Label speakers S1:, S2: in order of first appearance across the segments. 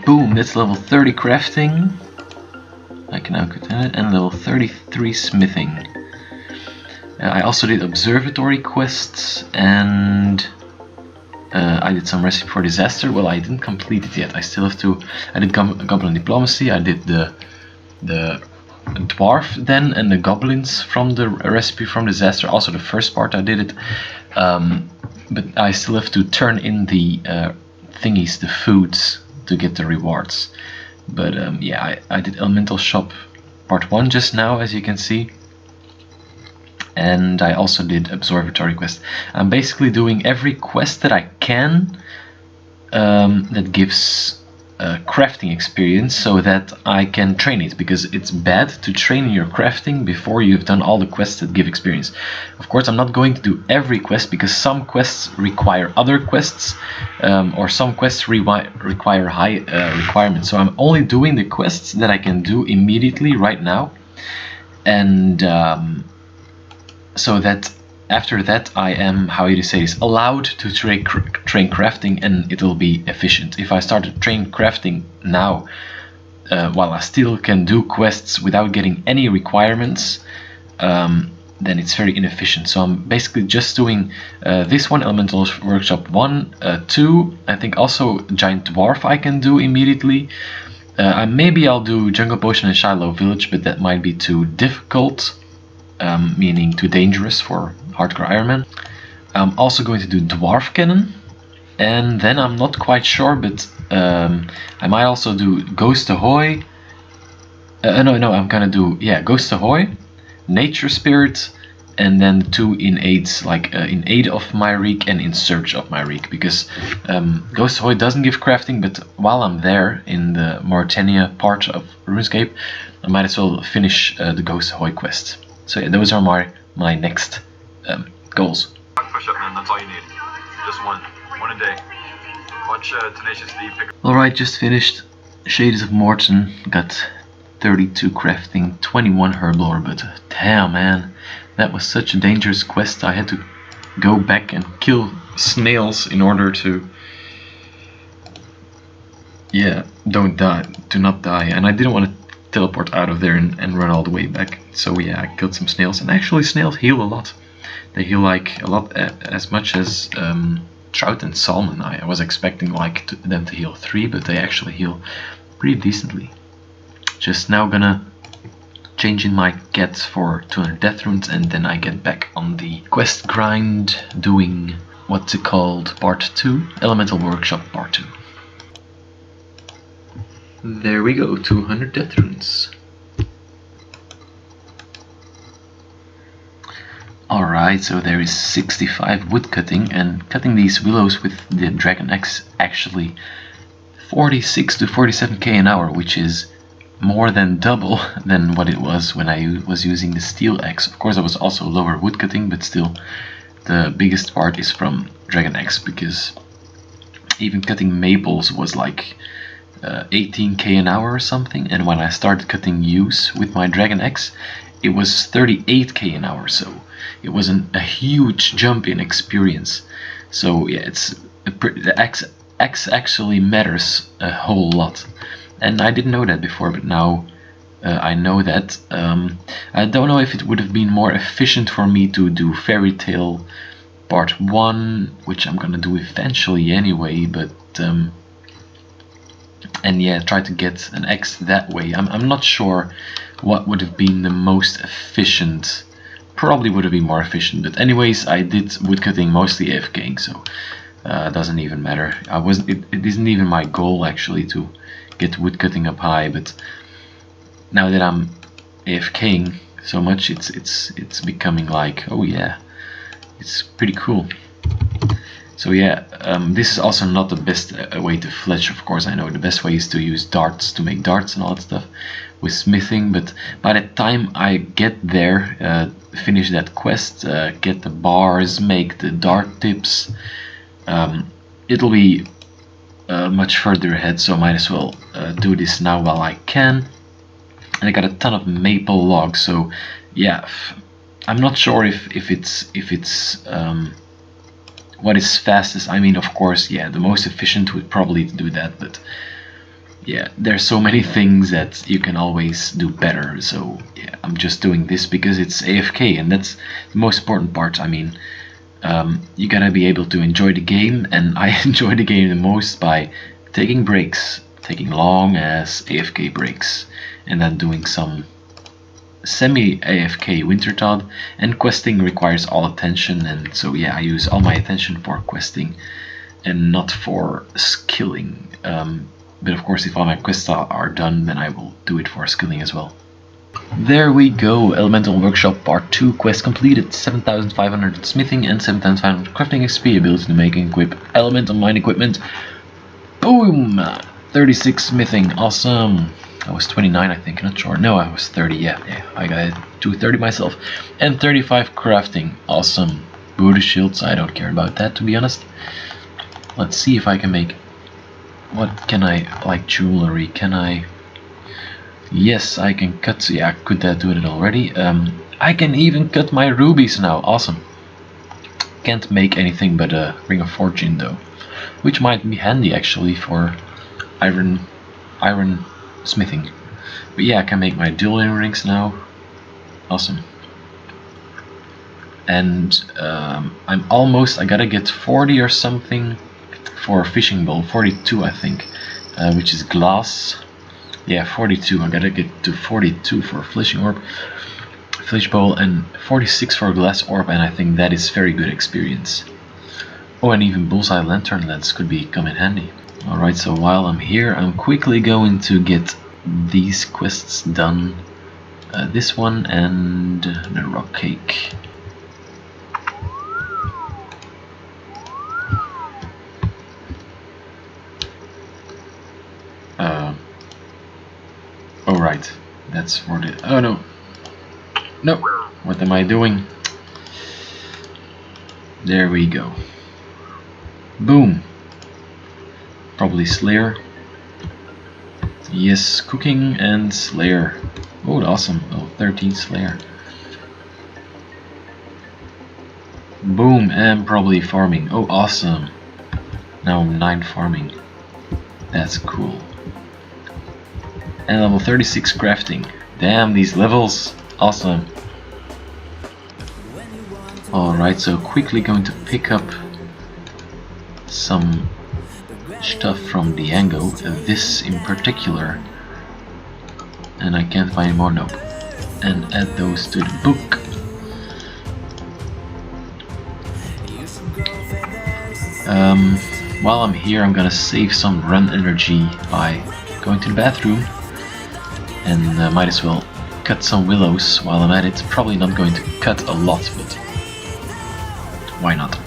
S1: boom, that's level 30 crafting. I can now continue it, and level 33 smithing. I also did observatory quests, and I did some recipe for disaster. Well, I didn't complete it yet. I still have to. I did goblin diplomacy. I did the dwarf then and the goblins from the recipe from disaster. Also the first part I did it, but I still have to turn in the thingies, the foods, to get the rewards. But yeah, I did elemental shop part 1 just now, as you can see. And I also did observatory quest. I'm basically doing every quest that I can that gives crafting experience, so that I can train it, because it's bad to train your crafting before you've done all the quests that give experience. Of course, I'm not going to do every quest, because some quests require other quests, or some quests require high requirements. So I'm only doing the quests that I can do immediately right now, and so that after that I am, how you say this, allowed to train crafting, and it'll be efficient. If I start to train crafting now, while I still can do quests without getting any requirements, then it's very inefficient. So I'm basically just doing this one, Elemental Workshop 1, 2, I think also Giant Dwarf I can do immediately. Maybe I'll do Jungle Potion and Shiloh Village, but that might be too difficult. Meaning too dangerous for hardcore Ironman. I'm also going to do Dwarf Cannon, and then I'm not quite sure, but I might also do Ghost Ahoy. No, I'm gonna do, yeah, Ghost Ahoy, Nature Spirit, and then 2 in aids, like in aid of my rig and in search of my rig, because Ghost Ahoy doesn't give crafting, but while I'm there in the Mauritania part of RuneScape, I might as well finish the Ghost Ahoy quest. So yeah, those are my next goals.
S2: Push up, man. That's all you need. Just one a day. Watch Tenacious D pick.
S1: Alright, just finished Shades of Morton. Got 32 crafting, 21 herblore, but damn, man, that was such a dangerous quest. I had to go back and kill snails in order to, yeah, do not die. And I didn't want to teleport out of there and run all the way back. So yeah, I killed some snails, and actually snails heal a lot. They heal like a lot, as much as trout and salmon. I was expecting like them to heal 3, but they actually heal pretty decently. Just now gonna change in my get for 200 death runes, and then I get back on the quest grind, doing what's it called, part 2, Elemental Workshop part 2. There we go, 200 death runes. Alright, so there is 65 wood cutting, and cutting these willows with the Dragon Axe actually 46 to 47k an hour, which is more than double than what it was when I was using the steel axe. Of course I was also lower wood cutting, but still the biggest part is from Dragon Axe, because even cutting maples was like 18k an hour or something, and when I started cutting yews with my Dragon Axe, it was 38k an hour, so it wasn't a huge jump in experience. So yeah, the axe actually matters a whole lot, and I didn't know that before, but now I know that. I don't know if it would have been more efficient for me to do Fairy Tale Part 1, which I'm gonna do eventually anyway, but and yeah, try to get an X that way. I'm not sure what would have been the most efficient. Probably would have been more efficient, but anyways, I did woodcutting mostly AFKing, so it doesn't even matter. It isn't even my goal actually to get woodcutting up high, but now that I'm AFKing so much, it's becoming like, oh yeah, it's pretty cool. So yeah, this is also not the best way to fletch, of course. I know the best way is to use darts to make darts and all that stuff with smithing, but by the time I get there, finish that quest, get the bars, make the dart tips, it'll be much further ahead, so I might as well do this now while I can. And I got a ton of maple logs, so yeah, I'm not sure if it's what is fastest. I mean, of course, yeah, the most efficient would probably do that, but yeah, there's so many things that you can always do better. So yeah, I'm just doing this because it's AFK, and that's the most important part. I mean, you gotta be able to enjoy the game, and I enjoy the game the most by taking breaks, taking long ass AFK breaks, and then doing some semi-AFK Wintertod. And questing requires all attention, and so yeah, I use all my attention for questing and not for skilling. But of course, if all my quests are done, then I will do it for skilling as well. There we go, Elemental Workshop Part 2 quest completed. 7,500 smithing and 7,500 crafting XP, ability to make and equip elemental mine equipment. Boom! 36 smithing, awesome. I was 29, I think, not sure. No, I was 30, yeah, I got to 30 myself. And 35 crafting, awesome. Booty shields, I don't care about that, to be honest. Let's see if I can make... What can I... like jewelry, can I... Yes, I can cut... Yeah, I could do it already. I can even cut my rubies now, awesome. Can't make anything but a Ring of Fortune though, which might be handy actually for iron smithing. But yeah, I can make my dueling rings now, awesome. And I'm almost... I gotta get 40 or something for a fishing bowl, 42 I think, which is glass. Yeah, 42. I gotta get to 42 for a fishing orb, fish bowl, and 46 for a glass orb, and I think that is very good experience. Oh, and even bullseye lantern lens could come in handy. Alright, so while I'm here, I'm quickly going to get these quests done. This one and the rock cake. Oh right, that's for the... Oh no! No! What am I doing? There we go. Boom! Probably Slayer. Yes, cooking and Slayer. Oh, awesome. Oh, 13 Slayer. Boom, and probably farming. Oh, awesome. Now I'm 9 farming. That's cool. And level 36 crafting. Damn, these levels. Awesome. Alright, so quickly going to pick up some stuff from Diango, this in particular. And I can't find more, nope. And add those to the book. While I'm here, I'm gonna save some run energy by going to the bathroom. And might as well cut some willows while I'm at it. Probably not going to cut a lot, but why not?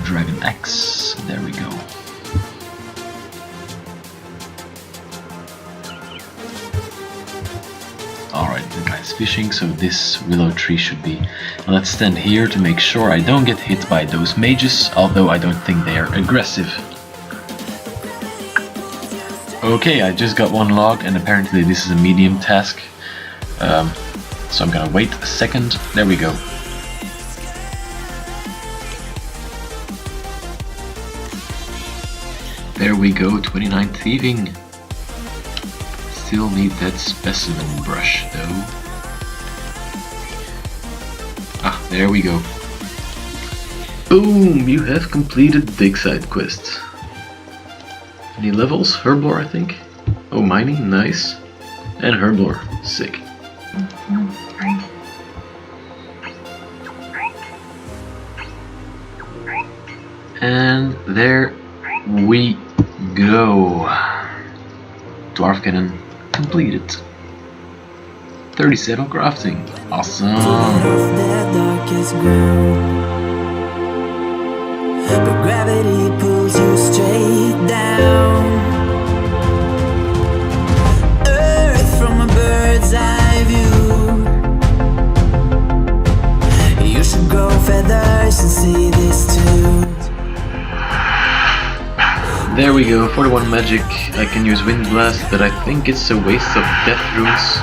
S1: Dragon axe, there we go. Alright, the guy's fishing, so this willow tree should be... Let's stand here to make sure I don't get hit by those mages, although I don't think they are aggressive. Okay, I just got 1 log, and apparently this is a medium task. So I'm gonna wait a second. There we go. There we go, 29 thieving. Still need that specimen brush though. Ah, there we go. Boom! You have completed dig side quest. Any levels? Herblore, I think. Oh, mining, nice. And Herblore, sick. And there we go. Dwarf cannon completed. 37 crafting. Awesome. But gravity pulls you straight down. Earth from a bird's eye view. You should grow feathers and see this too. There we go, 41 magic. I can use Wind Blast, but I think it's a waste of Death Runes.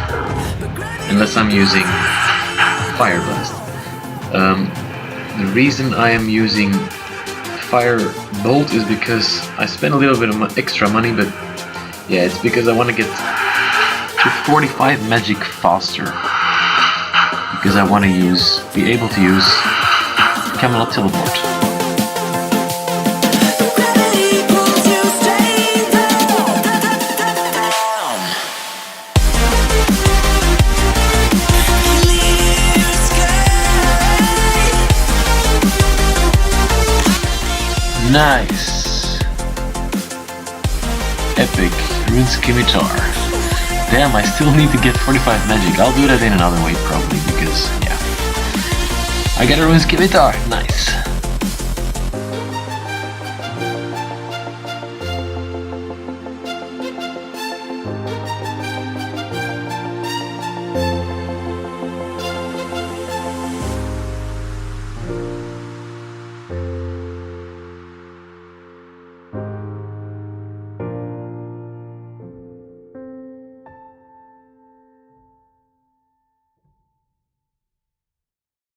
S1: Unless I'm using Fire Blast. The reason I am using Fire Bolt is because I spent a little bit of extra money, but Yeah, it's because I want to get to 45 magic faster. Because I want to be able to use Camelot Teleport. Nice! Epic Rune Scimitar. Damn, I still need to get 45 magic. I'll do that in another way probably because, yeah. I got a Rune Scimitar. Nice.